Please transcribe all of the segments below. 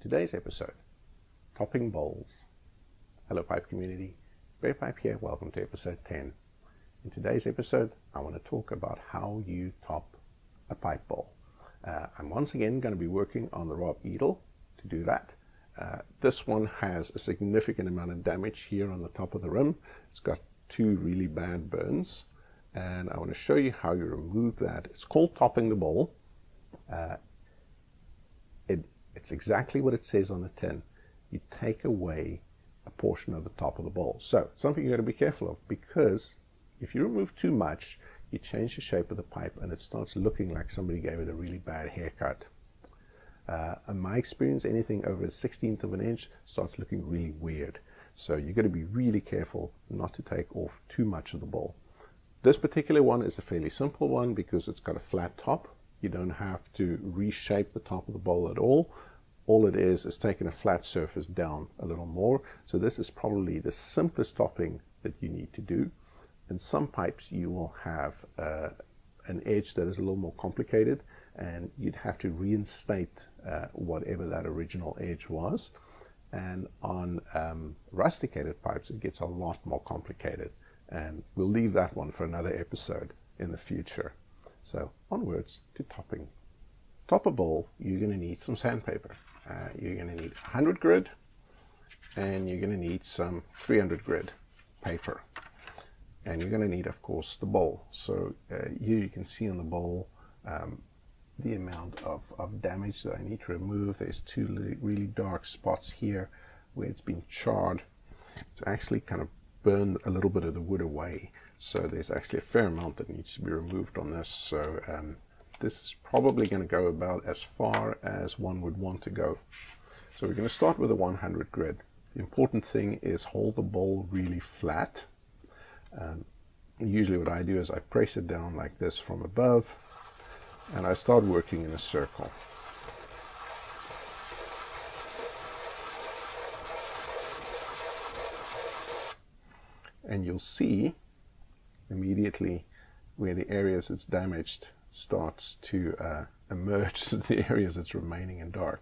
Today's episode, topping bowls. Hello pipe community, Barepipe here, welcome to episode 10. In today's episode, I want to talk about how you top a pipe bowl. I'm once again going to be working on the Ropp Edil to do that. This one has a significant amount of damage here on the top of the rim. It's got two really bad burns, and I want to show you how you remove that. It's called topping the bowl. It's exactly what it says on the tin. You take away a portion of the top of the bowl. So it's something you got to be careful of, because if you remove too much, you change the shape of the pipe and it starts looking like somebody gave it a really bad haircut. In my experience, anything over a 1/16 of an inch starts looking really weird. So you got to be really careful not to take off too much of the bowl. This particular one is a fairly simple one because it's got a flat top. You don't have to reshape the top of the bowl at all. All it is taking a flat surface down a little more. So this is probably the simplest topping that you need to do. In some pipes you will have an edge that is a little more complicated, and you'd have to reinstate whatever that original edge was. And on rusticated pipes it gets a lot more complicated, and we'll leave that one for another episode in the future. So onwards to topping. Top a bowl, you're going to need some sandpaper. You're going to need 100 grit, and you're going to need some 300 grit paper. And you're going to need, of course, the bowl. So here you can see on the bowl the amount of damage that I need to remove. There's two really dark spots here where it's been charred. It's actually kind of burned a little bit of the wood away. So there's actually a fair amount that needs to be removed on this. So this is probably going to go about as far as one would want to go. So we're going to start with a 100 grit. The important thing is hold the bowl really flat. Usually what I do is I press it down like this from above, and I start working in a circle. And you'll see immediately where the areas it's damaged starts to emerge as the areas that's remaining in dark.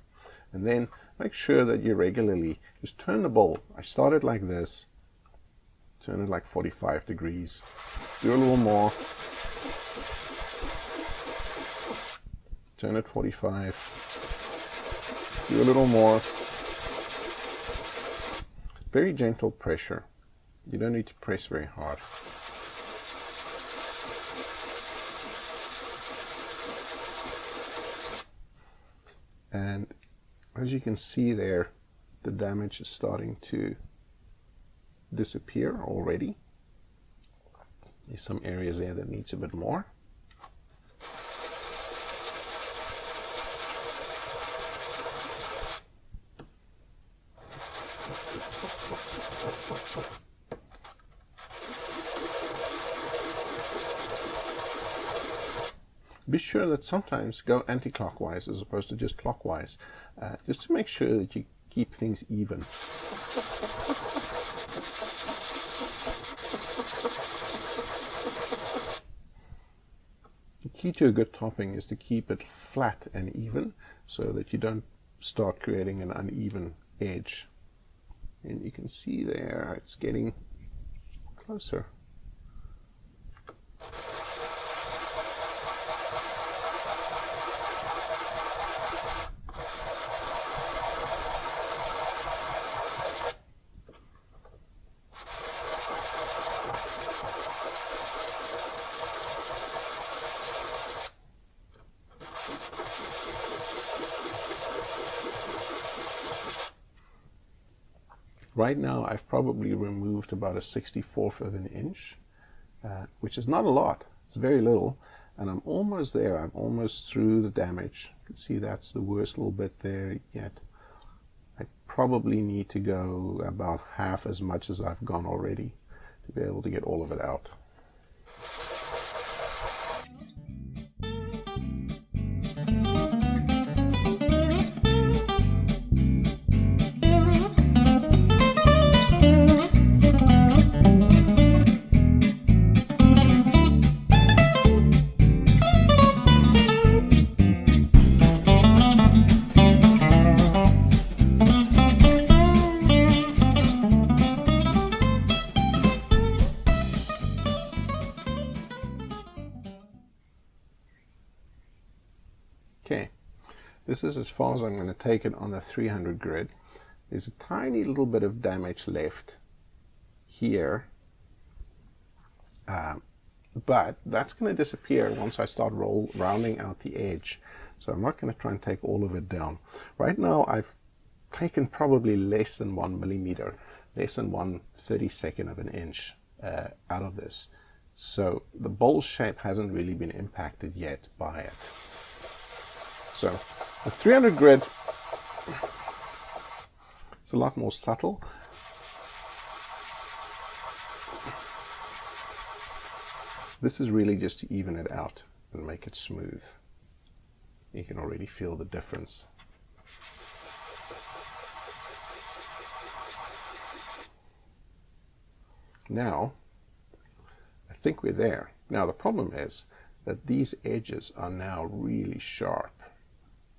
And then make sure that you regularly just turn the bowl. I start it like this, turn it like 45 degrees, do a little more, turn it 45, do a little more. Very gentle pressure. You don't need to press very hard. And as you can see there, the damage is starting to disappear already. There's some areas there that needs a bit more. Be sure that sometimes go anti-clockwise as opposed to just clockwise, just to make sure that you keep things even. The key to a good topping is to keep it flat and even so that you don't start creating an uneven edge. And you can see there it's getting closer. Right now I've probably removed about a 1/64 of an inch, which is not a lot, it's very little, and I'm almost there. I'm almost through the damage. You can see that's the worst little bit there yet. I probably need to go about half as much as I've gone already to be able to get all of it out. Okay, this is as far as I'm going to take it on the 300 grit. There's a tiny little bit of damage left here, but that's going to disappear once I start rounding out the edge. So I'm not going to try and take all of it down. Right now I've taken probably less than 1 millimeter, less than 1/32 of an inch out of this. So the bowl shape hasn't really been impacted yet by it. So the 300 grit is a lot more subtle. This is really just to even it out and make it smooth. You can already feel the difference. Now, I think we're there. Now the problem is that these edges are now really sharp,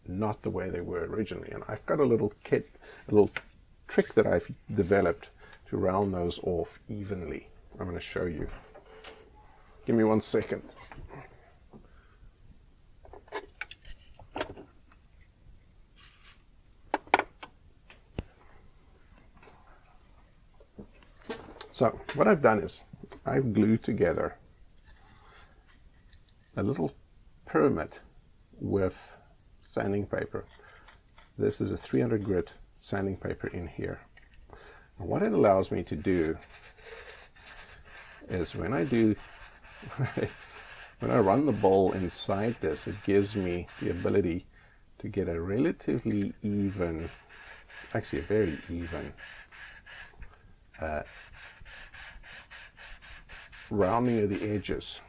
not the way they were originally. And I've got a little kit, a little trick that I've developed to round those off evenly. I'm going to show you. Give me 1 second. So what I've done is I've glued together a little pyramid with sanding paper. This is a 300 grit sanding paper in here. And what it allows me to do is when I run the bowl inside this, it gives me the ability to get a relatively even, actually a very even rounding of the edges.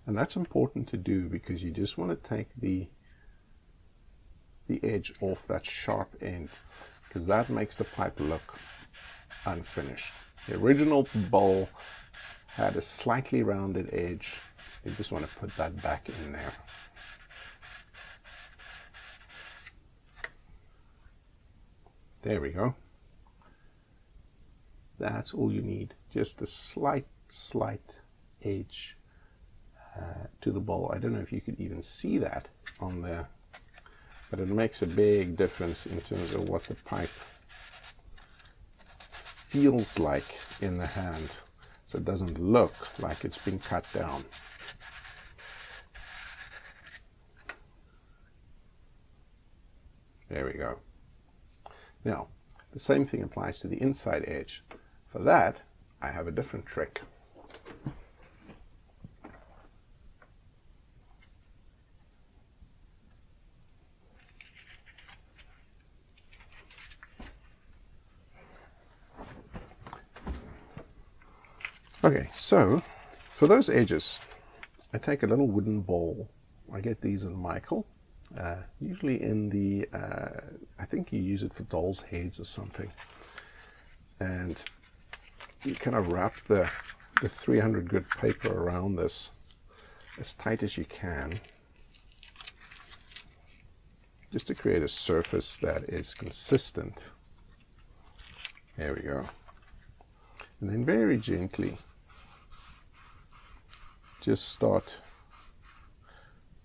And that's important to do because you just want to take the edge off that sharp end, because that makes the pipe look unfinished. The original bowl had a slightly rounded edge. You just want to put that back in there. There we go. That's all you need. Just a slight edge to the bowl. I don't know if you could even see that on there, but it makes a big difference in terms of what the pipe feels like in the hand, so it doesn't look like it's been cut down. There we go. Now, the same thing applies to the inside edge. For that, I have a different trick. Okay, so for those edges, I take a little wooden bowl. I get these in Michael, usually in the, I think you use it for doll's heads or something. And you kind of wrap the 300 grit paper around this as tight as you can, just to create a surface that is consistent. There we go. And then very gently just start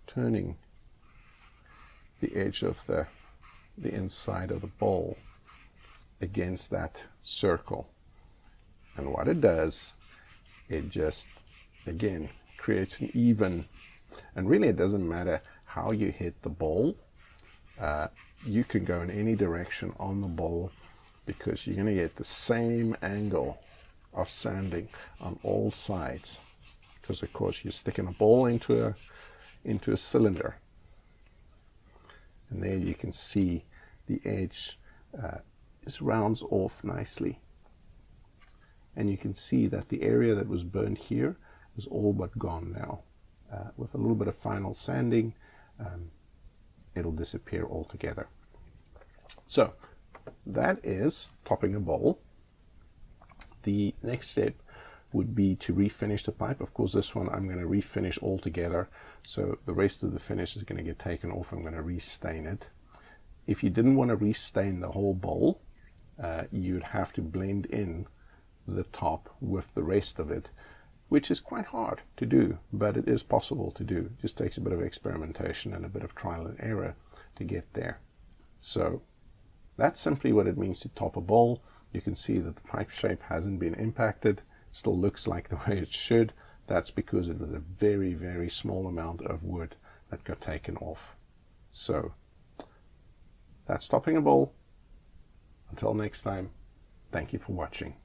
turning the edge of the inside of the bowl against that circle. And what it does, it just, again, creates an even, and really it doesn't matter how you hit the bowl. You can go in any direction on the bowl because you're going to get the same angle of sanding on all sides. Because of course you're sticking a bowl into a cylinder, and there you can see the edge just rounds off nicely, and you can see that the area that was burned here is all but gone now. With a little bit of final sanding, it'll disappear altogether. So that is topping a bowl. The next step would be to refinish the pipe. Of course, this one I'm going to refinish altogether, so the rest of the finish is going to get taken off. I'm going to restain it. If you didn't want to restain the whole bowl, you'd have to blend in the top with the rest of it, which is quite hard to do, but it is possible to do. It just takes a bit of experimentation and a bit of trial and error to get there. So that's simply what it means to top a bowl. You can see that the pipe shape hasn't been impacted. It still looks like the way it should. That's because it was a very, very small amount of wood that got taken off. So that's topping a bowl. Until next time, thank you for watching.